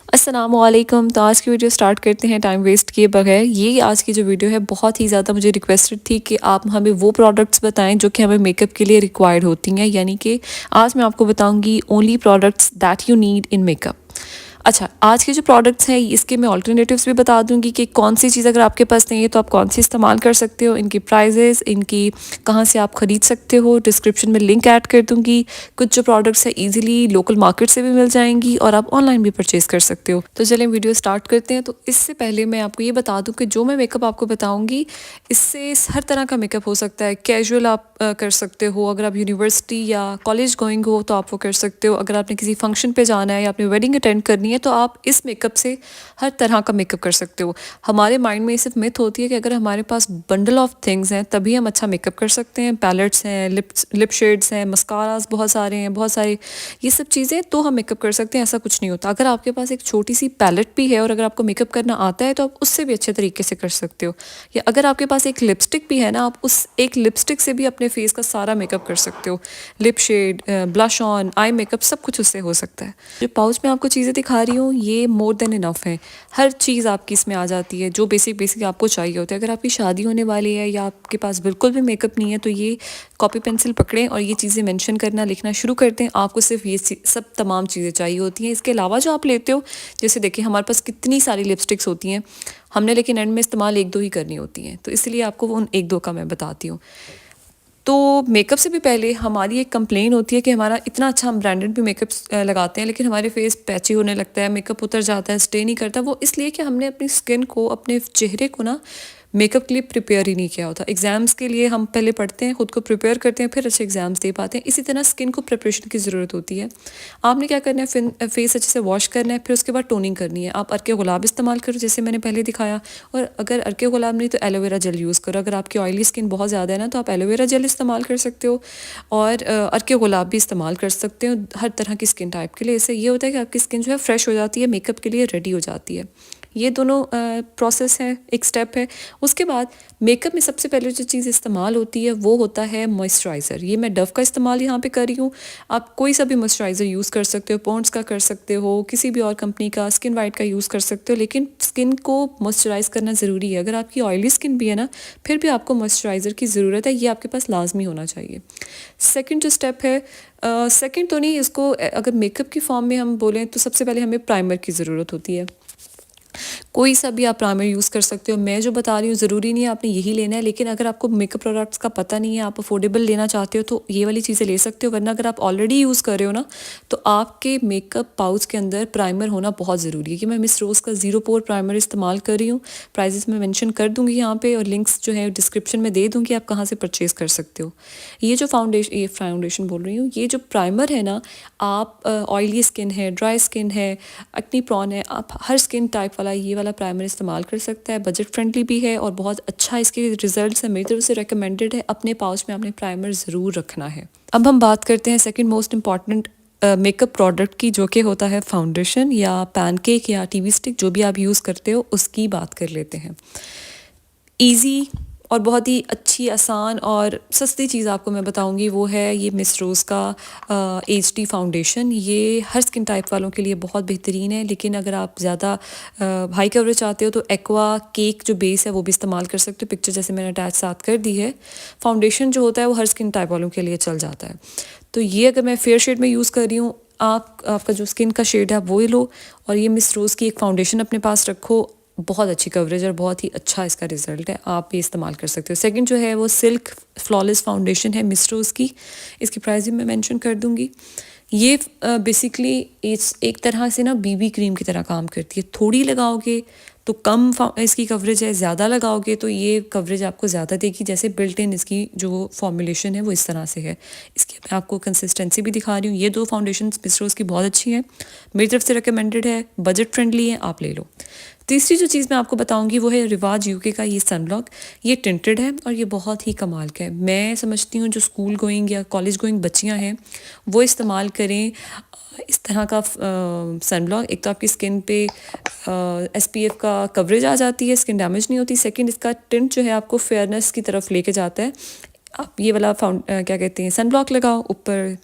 अस्सलामुअलैकुम। तो आज की वीडियो स्टार्ट करते हैं टाइम वेस्ट किए बगैर। ये आज की जो वीडियो है बहुत ही ज़्यादा मुझे रिक्वेस्टेड थी कि आप हमें वो प्रोडक्ट्स बताएं जो कि हमें मेकअप के लिए रिक्वायर्ड होती हैं, यानी कि आज मैं आपको बताऊंगी only products that you need in makeup. अच्छा, आज के जो प्रोडक्ट्स हैं इसके मैं ऑल्टरनेटिव्स भी बता दूंगी कि कौन सी चीज़ अगर आपके पास नहीं है तो आप कौन सी इस्तेमाल कर सकते हो, इनकी प्राइजेस, इनकी कहाँ से आप ख़रीद सकते हो। डिस्क्रिप्शन में लिंक ऐड कर दूंगी। कुछ जो प्रोडक्ट्स हैं इजीली लोकल मार्केट से भी मिल जाएंगी और आप ऑनलाइन भी परचेज कर सकते हो। तो चलें वीडियो स्टार्ट करते हैं। तो इससे पहले मैं आपको ये बता दूँ कि जो मैं मेकअप आपको बताऊँगी इससे हर तरह का मेकअप हो सकता है। कैजुअल आप कर सकते हो, अगर आप यूनिवर्सिटी या कॉलेज गोइंग हो तो आप वो कर सकते हो। अगर आपने किसी फंक्शन पे जाना है या आपने वेडिंग अटेंड करनी है तो आप इस मेकअप से हर तरह का मेकअप कर सकते हो। हमारे माइंड में ये सिर्फ मिथ होती है कि अगर हमारे पास बंडल ऑफ थिंग्स हैं तभी हम अच्छा मेकअप कर सकते हैं। पैलेट्स हैं, लिप शेड्स हैं, मस्कारास बहुत सारे हैं, बहुत सारे ये सब चीज़ें तो हम मेकअप कर सकते हैं। ऐसा कुछ नहीं होता। अगर आपके पास एक छोटी सी पैलेट भी है और अगर आपको मेकअप करना आता है तो आप उससे भी अच्छे तरीके से कर सकते हो। या अगर आपके पास एक लिपस्टिक भी है ना, आप उस एक लिपस्टिक से भी अपने फेस का सारा मेकअप कर सकते हो। Lip shade, blush on, eye makeup सब कुछ उससे हो सकता है। जो पाउच में आपको चीज़ें दिखा रही हूँ ये मोर देन इनफ है। हर चीज़ आपकी इसमें आ जाती है जो बेसिक बेसिक आपको चाहिए होता है। अगर आपकी शादी होने वाली है या आपके पास बिल्कुल भी मेकअप नहीं है तो ये कॉपी पेंसिल पकड़ें और ये चीज़ें मेंशन करना लिखना शुरू कर दें। आपको सिर्फ ये सब तमाम चीज़ें चाहिए होती हैं। इसके अलावा जो आप लेते हो, जैसे देखिए हमारे पास कितनी सारी लिपस्टिक्स होती हैं, हमने लेकिन एंड में इस्तेमाल एक दो ही करनी होती हैं, तो इसलिए आपको उन एक दो का मैं बताती हूँ। तो मेकअप से भी पहले हमारी एक कंप्लेन होती है कि हमारा इतना अच्छा हम ब्रांडेड भी मेकअप लगाते हैं लेकिन हमारे फेस पैची होने लगता है, मेकअप उतर जाता है, स्टे नहीं करता। वो इसलिए कि हमने अपनी स्किन को, अपने चेहरे को ना मेकअप के लिए प्रिपेयर ही नहीं किया होता। एग्ज़ाम्स के लिए हम पहले पढ़ते हैं, खुद को प्रिपेयर करते हैं, फिर अच्छे एग्ज़ाम्स दे पाते हैं। इसी तरह स्किन को प्रिपरेशन की ज़रूरत होती है। आपने क्या करना है, फिर फेस अच्छे से वॉश करना है, फिर उसके बाद टोनिंग करनी है। आप अर्के गुलाब इस्तेमाल करो जैसे मैंने पहले दिखाया, और अगर अर्के गुलाब नहीं तो एलोवेरा जेल यूज़ करो। अगर आपकी ऑयली स्किन बहुत ज़्यादा है ना तो आप एलोवेरा जेल इस्तेमाल कर सकते हो और अर्के गुलाब भी इस्तेमाल कर सकते हो हर तरह की स्किन टाइप के लिए। इससे ये होता है कि आपकी स्किन जो है फ्रेश हो जाती है, मेकअप के लिए रेडी हो जाती है। ये दोनों प्रोसेस है, एक स्टेप है। उसके बाद मेकअप में सबसे पहले जो चीज़ इस्तेमाल होती है वो होता है मॉइस्चराइज़र। ये मैं डव का इस्तेमाल यहाँ पे कर रही हूँ। आप कोई सा भी मॉइस्चराइज़र यूज़ कर सकते हो, पॉन्ड्स का कर सकते हो, किसी भी और कंपनी का, स्किन वाइट का यूज़ कर सकते हो, लेकिन स्किन को मॉइस्चराइज़ करना ज़रूरी है। अगर आपकी ऑयली स्किन भी है ना फिर भी आपको मॉइस्चराइज़र की ज़रूरत है, ये आपके पास लाजमी होना चाहिए। सेकेंड जो स्टेप है, सेकेंड तो नहीं, इसको अगर मेकअप की फॉर्म में हम बोलें तो सबसे पहले हमें प्राइमर की ज़रूरत होती है। कोई सा भी आप प्राइमर यूज़ कर सकते हो। मैं जो बता रही हूँ ज़रूरी नहीं है आपने यही लेना है, लेकिन अगर आपको मेकअप प्रोडक्ट्स का पता नहीं है, आप अफोर्डेबल लेना चाहते हो तो ये वाली चीज़ें ले सकते हो। वरना अगर आप ऑलरेडी यूज़ कर रहे हो ना तो आपके मेकअप पाउच के अंदर प्राइमर होना बहुत ज़रूरी है। कि मैं मिस रोज़ का ज़ीरो पोर प्राइमर इस्तेमाल कर रही हूँ। प्राइजेस मैं मेंशन कर दूँगी यहाँ पे और लिंक्स जो है डिस्क्रिप्शन में दे दूँगी, आप कहाँ से परचेज़ कर सकते हो। ये फाउंडेशन बोल रही हूँ, ये जो प्राइमर है ना, आप ऑयली स्किन है, ड्राई स्किन है, एक्नी प्रॉन है, आप हर स्किन टाइप वाला ये वाला प्राइमर इस्तेमाल कर सकता है। बजट फ्रेंडली भी है और बहुत अच्छा इसके रिजल्ट्स है, मेरी तरफ से रेकमेंडेड है। अपने पाउच में आपने प्राइमर ज़रूर रखना है। अब हम बात करते हैं second most important makeup product की, जो कि होता है फाउंडेशन या पैनकेक या टीवी स्टिक, जो भी आप यूज़ करते हो उसकी बात कर लेते हैं। ईज़ी और बहुत ही अच्छी, आसान और सस्ती चीज़ आपको मैं बताऊंगी वो है ये मिस रोज़ का HD फाउंडेशन। ये हर स्किन टाइप वालों के लिए बहुत बेहतरीन है, लेकिन अगर आप ज़्यादा हाई कवरेज चाहते हो तो एक्वा केक जो बेस है वो भी इस्तेमाल कर सकते हो। पिक्चर जैसे मैंने अटैच साथ कर दी है। फाउंडेशन जो होता है वो हर स्किन टाइप वालों के लिए चल जाता है। तो ये अगर मैं फेयर शेड में यूज़ कर रही हूँ, आपका जो स्किन का शेड है वो लो और ये मिस रोज़ की एक फाउंडेशन अपने पास रखो। बहुत अच्छी कवरेज और बहुत ही अच्छा इसका रिजल्ट है, आप ये इस्तेमाल कर सकते हो। सेकंड जो है वो सिल्क फ्लॉलेस फाउंडेशन है मिस रोज़ की। इसकी प्राइस भी मैं मेंशन कर दूंगी। ये बेसिकली एक तरह से ना BB क्रीम की तरह काम करती है। थोड़ी लगाओगे तो कम इसकी कवरेज है, ज़्यादा लगाओगे तो ये कवरेज आपको ज़्यादा देगी। जैसे बिल्ट इन इसकी जो फॉर्मुलेशन है वो इस तरह से है। इसकी मैं आपको कंसिस्टेंसी भी दिखा रही हूँ। ये दो फाउंडेशन मिस रोज़ की बहुत अच्छी हैं, मेरी तरफ से रिकमेंडेड है, बजट फ्रेंडली है, आप ले लो। तीसरी जो चीज़ मैं आपको बताऊंगी वो है रिवाज UK का ये सनब्लॉक। ये टिंटेड है और ये बहुत ही कमाल का है। मैं समझती हूँ जो स्कूल गोइंग या कॉलेज गोइंग बच्चियाँ हैं वो इस्तेमाल करें इस तरह का सनब्लॉक। एक तो आपकी स्किन पे SPF का कवरेज आ जाती है, स्किन डैमेज नहीं होती। सेकंड, इसका टिंट जो है आपको फेयरनेस की तरफ लेके जाता है। आप ये वाला क्या कहते हैं, सनब्लॉक लगाओ, ऊपर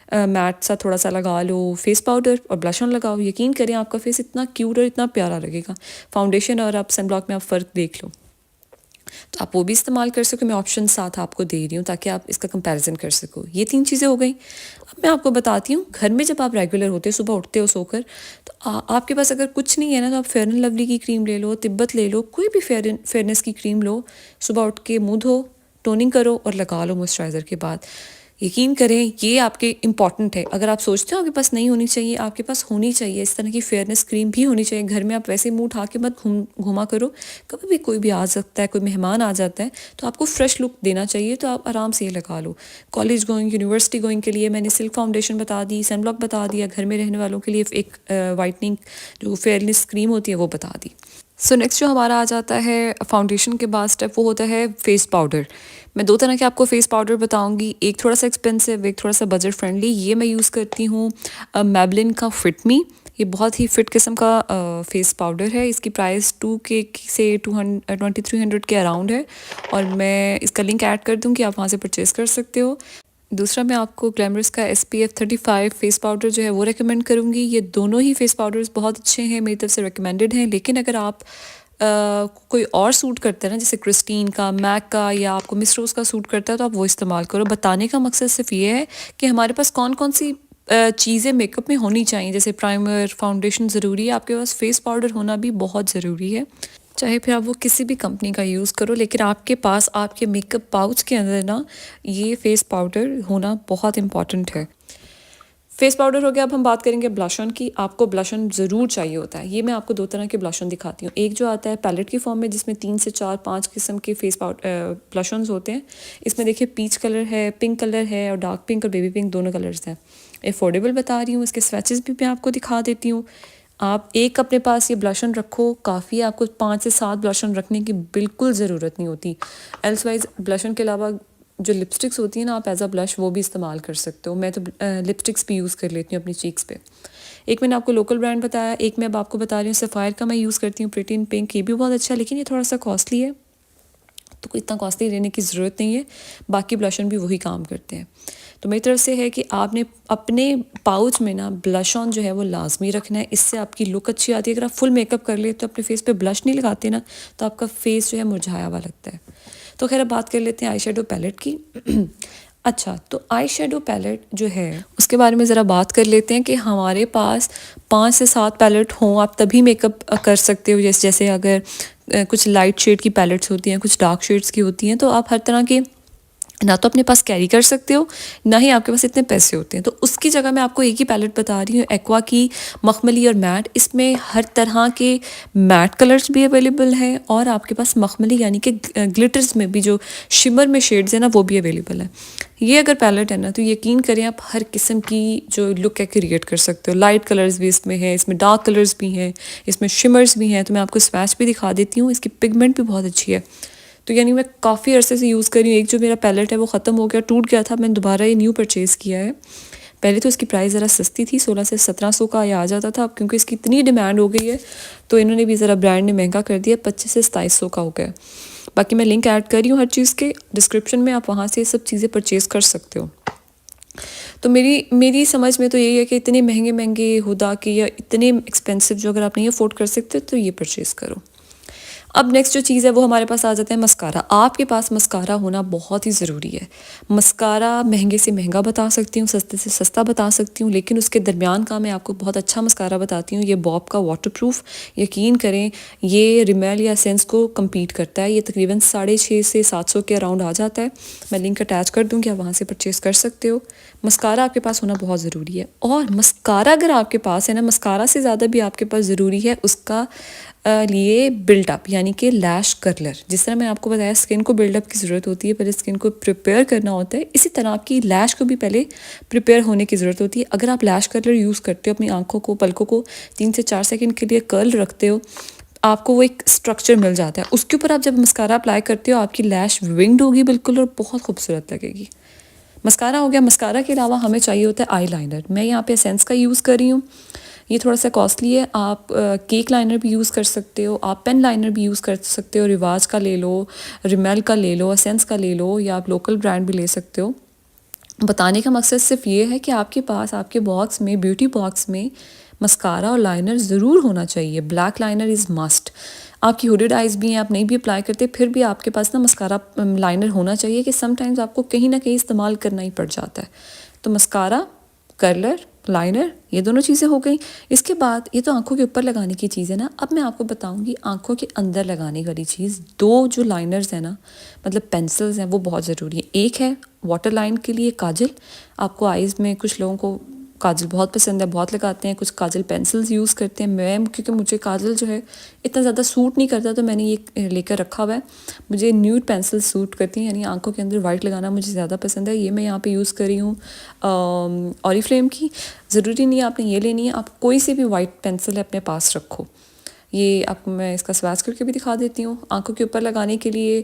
मैट सा थोड़ा सा लगा लो, फेस पाउडर और ब्लश ऑन लगाओ, यकीन करें आपका फेस इतना क्यूट और इतना प्यारा लगेगा। फाउंडेशन और आप सन ब्लॉक में आप फ़र्क देख लो, तो आप वो भी इस्तेमाल कर सको। मैं ऑप्शन साथ आपको दे रही हूँ ताकि आप इसका कंपैरिजन कर सको। ये 3 चीज़ें हो गई। अब मैं आपको बताती हूँ, घर में जब आप रेगुलर होते हो, सुबह उठते हो सोकर, तो आपके पास अगर कुछ नहीं है ना, तो आप फेयर एंड लवली की क्रीम ले लो, तिब्बत ले लो, कोई भी फेयरनेस की क्रीम लो, सुबह उठ के मुँह धो, टोनिंग करो और लगा लो मॉइस्चराइज़र के बाद। यकीन करें ये आपके इम्पॉर्टेंट है। अगर आप सोचते हो आपके पास नहीं होनी चाहिए, आपके पास होनी चाहिए। इस तरह की फेयरनेस क्रीम भी होनी चाहिए घर में। आप वैसे मुंह उठा के मत घुमा करो। कभी भी कोई भी आ सकता है, कोई मेहमान आ जाता है, तो आपको फ्रेश लुक देना चाहिए, तो आप आराम से ये लगा लो। कॉलेज गोइंग, यूनिवर्सिटी गोइंग के लिए मैंने सिल्क फाउंडेशन बता दी, सनब्लॉक बता दिया। घर में रहने वालों के लिए एक वाइटनिंग जो फेयरनेस क्रीम होती है वो बता दी। सो नेक्स्ट जो हमारा आ जाता है फाउंडेशन के बाद स्टेप, वो होता है फेस पाउडर। मैं 2 तरह के आपको फेस पाउडर बताऊंगी, एक थोड़ा सा एक्सपेंसिव, एक थोड़ा सा बजट फ्रेंडली। ये मैं यूज़ करती हूँ मैबलिन का फिट मी। ये बहुत ही फिट किस्म का फेस पाउडर है। इसकी प्राइस 2K से 2300 के अराउंड है, और मैं इसका लिंक ऐड कर दूँगी, आप वहाँ से परचेज़ कर सकते हो। दूसरा मैं आपको ग्लैमरस का SPF 35 फेस पाउडर जो है वो रेकमेंड करूँगी। ये दोनों ही फेस पाउडर्स बहुत अच्छे हैं, मेरी तरफ से रेकमेंडेड हैं। लेकिन अगर आप कोई और सूट करते हैं ना, जैसे क्रिस्टीन का, मैक का, या आपको मिस रोज़ का सूट करता है, तो आप वो इस्तेमाल करो। बताने का मकसद सिर्फ ये है कि हमारे पास कौन कौन सी चीज़ें मेकअप में होनी चाहिए। जैसे प्राइमर, फाउंडेशन ज़रूरी है, आपके पास फेस पाउडर होना भी बहुत ज़रूरी है। चाहे फिर आप वो किसी भी कंपनी का यूज़ करो, लेकिन आपके पास आपके मेकअप पाउच के अंदर ना ये फेस पाउडर होना बहुत इम्पॉर्टेंट है। फेस पाउडर हो गया। अब हम बात करेंगे ब्लश ऑन की। आपको ब्लश ऑन ज़रूर चाहिए होता है। ये मैं आपको 2 तरह के ब्लश ऑन दिखाती हूँ। एक जो आता है पैलेट की फॉर्म में, जिसमें 3 से 4-5 किस्म के फेस ब्लश ऑन्स होते हैं। इसमें देखिए पीच कलर है, पिंक कलर है, और डार्क पिंक और बेबी पिंक दोनों कलर्स हैं। अफोर्डेबल बता रही हूँ। इसके स्वैचेस भी मैं आपको दिखा देती हूँ। आप एक अपने पास ये ब्लश ऑन रखो, काफ़ी। आपको 5 से 7 ब्लश ऑन रखने की बिल्कुल ज़रूरत नहीं होती। एल्सवाइज ब्लश ऑन के अलावा जो लिपस्टिक्स होती है ना, आप एज अ ब्लश वो भी इस्तेमाल कर सकते हो। मैं तो लिपस्टिक्स भी यूज़ कर लेती हूँ अपनी चीक्स पे। एक मैंने आपको लोकल ब्रांड बताया, एक मैं अब आपको बता रही हूँ सफ़ायर का मैं यूज़ करती हूँ, प्रिटी इन पिंक। ये भी बहुत अच्छा है, लेकिन ये थोड़ा सा कॉस्टली है, तो कोई इतना कॉस्टली लेने की ज़रूरत नहीं है। बाकी ब्लश ऑन भी वही काम करते हैं। तो मेरी तरफ से है कि आपने अपने पाउच में ना ब्लश ऑन जो है वो लाजमी रखना है। इससे आपकी लुक अच्छी आती है। अगर आप फुल मेकअप कर ले तो अपने फेस पे ब्लश नहीं लगाते ना, तो आपका फेस जो है मुरझाया हुआ लगता है। तो खैर अब बात कर लेते हैं आई शेडो पैलेट की। अच्छा, तो आई शेडो पैलेट जो है उसके बारे में ज़रा बात कर लेते हैं कि हमारे पास 5 से 7 पैलेट हों, आप तभी मेकअप कर सकते हो। जैसे अगर कुछ लाइट शेड की पैलेट्स होती हैं, कुछ डार्क शेड्स की होती हैं, तो आप हर तरह के ना तो अपने पास कैरी कर सकते हो, ना ही आपके पास इतने पैसे होते हैं। तो उसकी जगह मैं आपको एक ही पैलेट बता रही हूँ, एक्वा की मखमली और मैट। इसमें हर तरह के मैट कलर्स भी अवेलेबल हैं, और आपके पास मखमली यानी कि ग्लिटर्स में भी जो शिमर में शेड्स हैं ना, वो भी अवेलेबल है। ये अगर पैलेट है ना, तो यकीन करें आप हर किस्म की जो लुक है क्रिएट कर सकते हो। लाइट कलर्स भी इसमें है, इसमें डार्क कलर्स भी हैं, इसमें शिमर्स भी हैं। तो मैं आपको स्वैच भी दिखा देती हूँ। इसकी पिगमेंट भी बहुत अच्छी है। तो यानी मैं काफ़ी अरसे से यूज़ कर रही हूँ। एक जो मेरा पैलेट है वो ख़त्म हो गया, टूट गया था, मैंने दोबारा ये न्यू परचेज़ किया है। पहले तो इसकी प्राइस ज़रा सस्ती थी, 16 से 1700 का ये आ जाता था। अब क्योंकि इसकी इतनी डिमांड हो गई है, तो इन्होंने भी ज़रा ब्रांड ने महंगा कर दिया, 25 से 2700 का हो गया। बाकी मैं लिंक ऐड कर रही हूँ हर चीज़ के डिस्क्रिप्शन में, आप वहाँ से सब चीज़ें परचेज़ कर सकते हो। तो मेरी समझ में तो यही है कि इतने महंगे महंगे हुदा के या इतने एक्सपेंसिव जो अगर आप नहीं अफोर्ड कर सकते, तो ये परचेज़ करो। अब नेक्स्ट जो चीज़ है वो हमारे पास आ जाता है मस्कारा। आपके पास मस्कारा होना बहुत ही ज़रूरी है। मस्कारा महंगे से महंगा बता सकती हूँ, सस्ते से सस्ता बता सकती हूँ, लेकिन उसके दरमियान का मैं आपको बहुत अच्छा मस्कारा बताती हूँ। ये बॉब का वाटरप्रूफ, यकीन करें ये रिमेल या सेंस को कम्पीट करता है। ये तकरीबन 650 से 700 के अराउंड आ जाता है। मैं लिंक अटैच कर दूँगी, आप वहाँ से परचेज़ कर सकते हो। मस्कारा आपके पास होना बहुत ज़रूरी है। और मस्कारा अगर आपके पास है ना, मस्कारा से ज़्यादा भी आपके पास ज़रूरी है उसका लिए बिल्डअप, यानी कि लैश कर्लर। जिस तरह मैं आपको बताया स्किन को बिल्डअप की ज़रूरत होती है, पहले स्किन को प्रिपेयर करना होता है, इसी तरह आपकी लैश को भी पहले प्रिपेयर होने की ज़रूरत होती है। अगर आप लैश कर्लर यूज़ करते हो, अपनी आंखों को, पलकों को 3 से 4 सेकंड के लिए कर्ल रखते हो, आपको वो एक स्ट्रक्चर मिल जाता है। उसके ऊपर आप जब मस्कारा अप्लाई करते हो, आपकी लैश विंग्ड होगी बिल्कुल, और बहुत खूबसूरत लगेगी। मस्कारा हो गया। मस्कारा के अलावा हमें चाहिए होता है आई लाइनर। मैं यहाँ पे एसेंस का यूज़ कर रही हूँ। ये थोड़ा सा कॉस्टली है। आप केक लाइनर भी यूज़ कर सकते हो, आप पेन लाइनर भी यूज़ कर सकते हो। रिवाज का ले लो, रिमेल का ले लो, एसेंस का ले लो, या आप लोकल ब्रांड भी ले सकते हो। बताने का मकसद सिर्फ ये है कि आपके पास आपके बॉक्स में, ब्यूटी बॉक्स में मस्कारा और लाइनर ज़रूर होना चाहिए। Black liner is must. आपकी हुडेड आइज़ भी हैं, आप नहीं भी अप्लाई करते, फिर भी आपके पास ना मस्कारा लाइनर होना चाहिए कि समटाइम्स आपको कहीं ना कहीं इस्तेमाल करना ही पड़ जाता है। तो मस्कारा, कर्लर, लाइनर, ये दोनों चीज़ें हो गई। इसके बाद ये तो आंखों के ऊपर लगाने की चीज़ है ना। अब मैं आपको बताऊंगी आंखों के अंदर लगाने वाली चीज़। दो जो लाइनर्स हैं ना, मतलब पेंसिल्स हैं, वो बहुत ज़रूरी है। एक है वाटर लाइन के लिए काजल। आपको आइज़ में, कुछ लोगों को काजल बहुत पसंद है, बहुत लगाते हैं, कुछ काजल पेंसिल्स यूज़ करते हैं। मैं, क्योंकि मुझे काजल जो है इतना ज़्यादा सूट नहीं करता, तो मैंने ये लेकर रखा हुआ है। मुझे न्यूड पेंसिल सूट करती हैं, यानी आंखों के अंदर वाइट लगाना मुझे ज़्यादा पसंद है। ये मैं यहाँ पे यूज़ कर रही हूँ ऑरिफ्लेम की। ज़रूरी नहीं है आपने ये लेनी है, आप कोई सी भी वाइट पेंसिल अपने पास रखो। ये आपको मैं इसका स्वैच करके भी दिखा देती हूँ। आंखों के ऊपर लगाने के लिए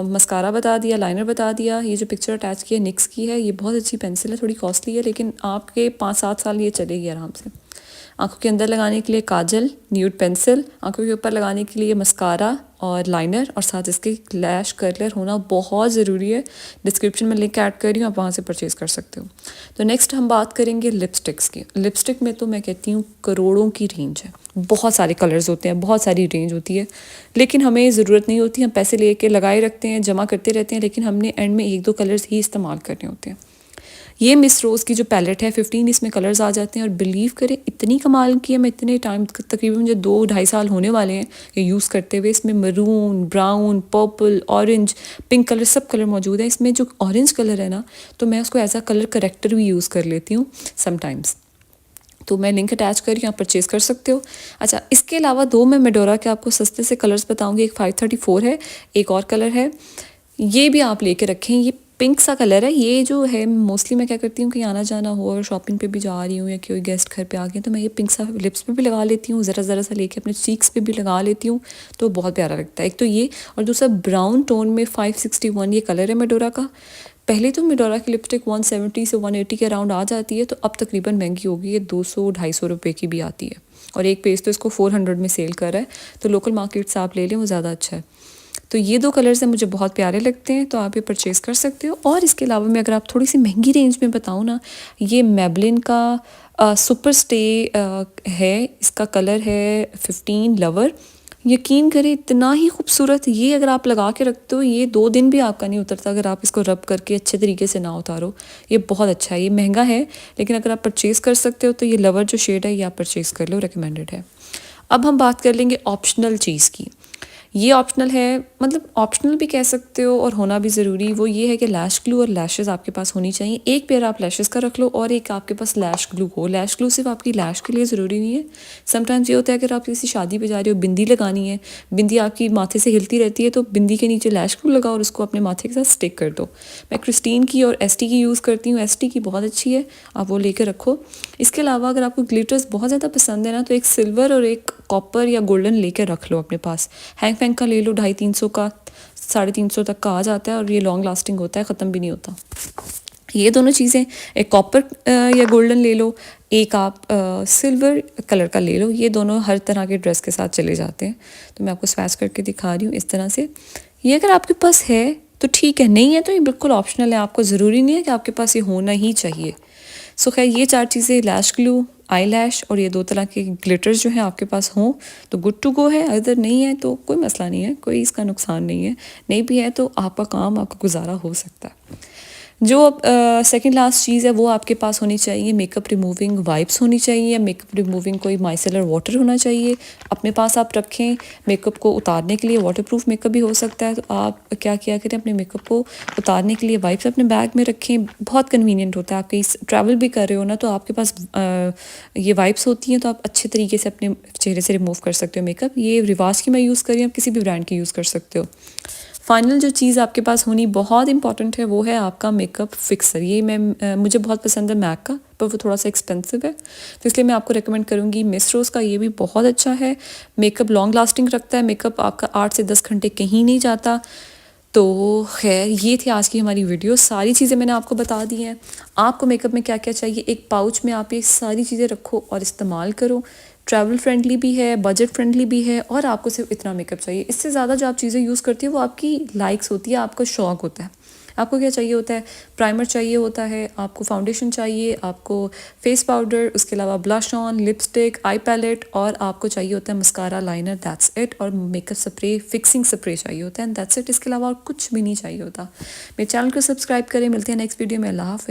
मस्कारा बता दिया, लाइनर बता दिया। ये जो पिक्चर अटैच की है निक्स की है, ये बहुत अच्छी पेंसिल है, थोड़ी कॉस्टली है, लेकिन आपके 5-7 साल ये चलेगी आराम से। आंखों के अंदर लगाने के लिए काजल, न्यूड पेंसिल, आंखों के ऊपर लगाने के लिए मस्कारा और लाइनर, और साथ इसके लैश कर्लर होना बहुत ज़रूरी है। डिस्क्रिप्शन में लिंक ऐड कर रही हूँ, आप वहाँ से परचेज़ कर सकते हो। तो नेक्स्ट हम बात करेंगे लिपस्टिक्स की। लिपस्टिक में तो मैं कहती हूँ करोड़ों की रेंज है, बहुत सारे कलर्स होते हैं, बहुत सारी रेंज होती है, लेकिन हमें ज़रूरत नहीं होती। हम पैसे लेके लगाए रखते हैं, जमा करते रहते हैं, लेकिन हमने एंड में 1-2 कलर्स ही इस्तेमाल करने होते हैं। ये मिस रोज़ की जो पैलेट है, 15 इसमें कलर्स आ जाते हैं, और बिलीव करें इतनी कमाल की है। मैं इतने टाइम, तकरीबन मुझे 2-2.5 साल होने वाले हैं ये यूज़ करते हुए। इसमें maroon, brown, purple, orange, pink colour, सब कलर मौजूद है। इसमें जो ऑरेंज कलर है ना, तो मैं उसको एज अ कलर करेक्टर भी यूज़ कर लेती हूँ समटाइम्स। तो मैं लिंक अटैच कर रही हूँ, आप परचेज़ कर सकते हो। अच्छा, इसके अलावा 2 मैं मेडोरा के आपको सस्ते से कलर्स बताऊँगी। एक 534 है, एक और कलर है, ये भी आप लेके रखें। ये पिंक सा कलर है। ये जो है मोस्टली मैं क्या करती हूँ कि आना जाना हो और शॉपिंग पे भी जा रही हूँ, या कोई गेस्ट घर पे आ गए, तो मैं ये पिंक सा लिप्स पे भी लगा लेती हूँ, ज़रा सा लेके अपने चीक्स पे भी लगा लेती हूँ, तो बहुत प्यारा लगता है। एक तो ये, और दूसरा ब्राउन टोन में 561 ये कलर है मेडोरा का। पहले तो मेडोरा की लिपस्टिक 170 से 180 के अराउंड आ जाती है, तो अब तकरीबन महंगी हो गई है, 200-250 रुपये की भी आती है, और एक पेज तो इसको 400 में सेल कर रहा है। तो लोकल मार्केट से आप ले लें, वो ज़्यादा अच्छा है। तो ये 2 कलर्स हैं, मुझे बहुत प्यारे लगते हैं, तो आप ये परचेज़ कर सकते हो। और इसके अलावा मैं अगर आप थोड़ी सी महंगी रेंज में बताऊँ ना, ये मेबलिन का सुपर स्टे है, इसका कलर है 15 लवर। यकीन करें इतना ही खूबसूरत, ये अगर आप लगा के रखते हो, ये 2 दिन भी आपका नहीं उतरता अगर आप इसको रब करके अच्छे तरीके से ना उतारो। ये बहुत अच्छा है। ये महंगा है, लेकिन अगर आप परचेज़ कर सकते हो तो ये लवर जो शेड है ये आप परचेज़ कर लो, रिकमेंडेड है। अब हम बात कर लेंगे ऑप्शनल चीज़ की। ये ऑप्शनल है, मतलब ऑप्शनल भी कह सकते हो, और होना भी ज़रूरी वो ये है कि लैश ग्लू और लैशेज़ आपके पास होनी चाहिए। एक पेयर आप लैशेज़ का रख लो, और एक आपके पास लैश ग्लू हो। लैश ग्लू सिर्फ आपकी लैश के लिए ज़रूरी नहीं है। समटाइम्स ये होता है अगर आप किसी शादी पे जा रहे हो, बिंदी लगानी है, बिंदी आपकी माथे से हिलती रहती है, तो बिंदी के नीचे लैश ग्लू लगाओ और उसको अपने माथे के साथ स्टिक कर दो। मैं क्रिस्टीन की और एसटी की यूज़ करती हूँ, एसटी की बहुत अच्छी है, आप वो लेकर रखो। इसके अलावा अगर आपको ग्लिटर्स बहुत ज़्यादा पसंद है ना, तो एक सिल्वर और एक कॉपर या गोल्डन लेकर रख लो अपने पास। हैंग फैंग का ले लो, 250-300 का, 350 तक का आ जाता है, और ये लॉन्ग लास्टिंग होता है, ख़त्म भी नहीं होता। ये दोनों चीज़ें, एक कॉपर या गोल्डन ले लो, एक आप सिल्वर कलर का ले लो। ये दोनों हर तरह के ड्रेस के साथ चले जाते हैं। तो मैं आपको स्वैच करके दिखा रही हूँ इस तरह से। ये अगर आपके पास है तो ठीक है, नहीं है तो ये बिल्कुल ऑप्शनल है, आपको ज़रूरी नहीं है कि आपके पास ये होना ही चाहिए। सो खैर, ये 4 चीज़ें, लैश ग्लू, आई लैश और ये 2 तरह के ग्लिटर्स जो हैं आपके पास हों तो गुड टू गो है। अगर नहीं है तो कोई मसला नहीं है, कोई इसका नुकसान नहीं है। नहीं भी है तो आपका काम, आपका गुजारा हो सकता है। जो सेकंड लास्ट चीज़ है वो आपके पास होनी चाहिए, मेकअप रिमूविंग वाइप्स होनी चाहिए, मेकअप रिमूविंग कोई माइसेलर वाटर होना चाहिए अपने पास, आप रखें। मेकअप को उतारने के लिए, वाटरप्रूफ मेकअप भी हो सकता है, तो आप क्या किया करें, अपने मेकअप को उतारने के लिए वाइप्स अपने बैग में रखें। बहुत कन्वीनियंट होता है, आप कहीं ट्रैवल भी कर रहे हो ना, तो आपके पास ये वाइप्स होती हैं, तो आप अच्छे तरीके से अपने चेहरे से रिमूव कर सकते हो मेकअप। ये रिवाज की मैं यूज़ कर रही हूँ, आप किसी भी ब्रांड की यूज़ कर सकते हो। फाइनल जो चीज़ आपके पास होनी बहुत इंपॉर्टेंट है वो है आपका मेकअप फिक्सर। ये मुझे बहुत पसंद है मैक का, पर वो थोड़ा सा एक्सपेंसिव है, तो इसलिए मैं आपको रेकमेंड करूँगी मिस रोज़ का। ये भी बहुत अच्छा है, मेकअप लॉन्ग लास्टिंग रखता है, मेकअप आपका 8 से 10 घंटे कहीं नहीं जाता। तो खैर, ये थी आज की हमारी वीडियो। सारी चीज़ें मैंने आपको बता दी हैं। आपको मेकअप में क्या क्या चाहिए, एक पाउच में आप ये सारी चीज़ें रखो और इस्तेमाल करो। ट्रैवल फ्रेंडली भी है, बजट फ्रेंडली भी है, और आपको सिर्फ इतना मेकअप चाहिए। इससे ज़्यादा जो आप चीज़ें यूज़ करती हो वो आपकी लाइक्स होती है, आपका शौक़ होता है। आपको क्या चाहिए होता है, प्राइमर चाहिए होता है, आपको फाउंडेशन चाहिए, आपको फेस पाउडर, उसके अलावा blush on, lipstick, eye palette और आपको चाहिए होता है मस्कारा, लाइनर, दैट्स इट। और मेकअप स्प्रे, फिक्सिंग स्प्रे चाहिए होता है एंड दैट्स इट। इसके अलावा और कुछ भी नहीं चाहिए होता। मेरे चैनल को सब्सक्राइब करें। मिलते हैं नेक्स्ट वीडियो में। अल्लाह हाफ़िज़।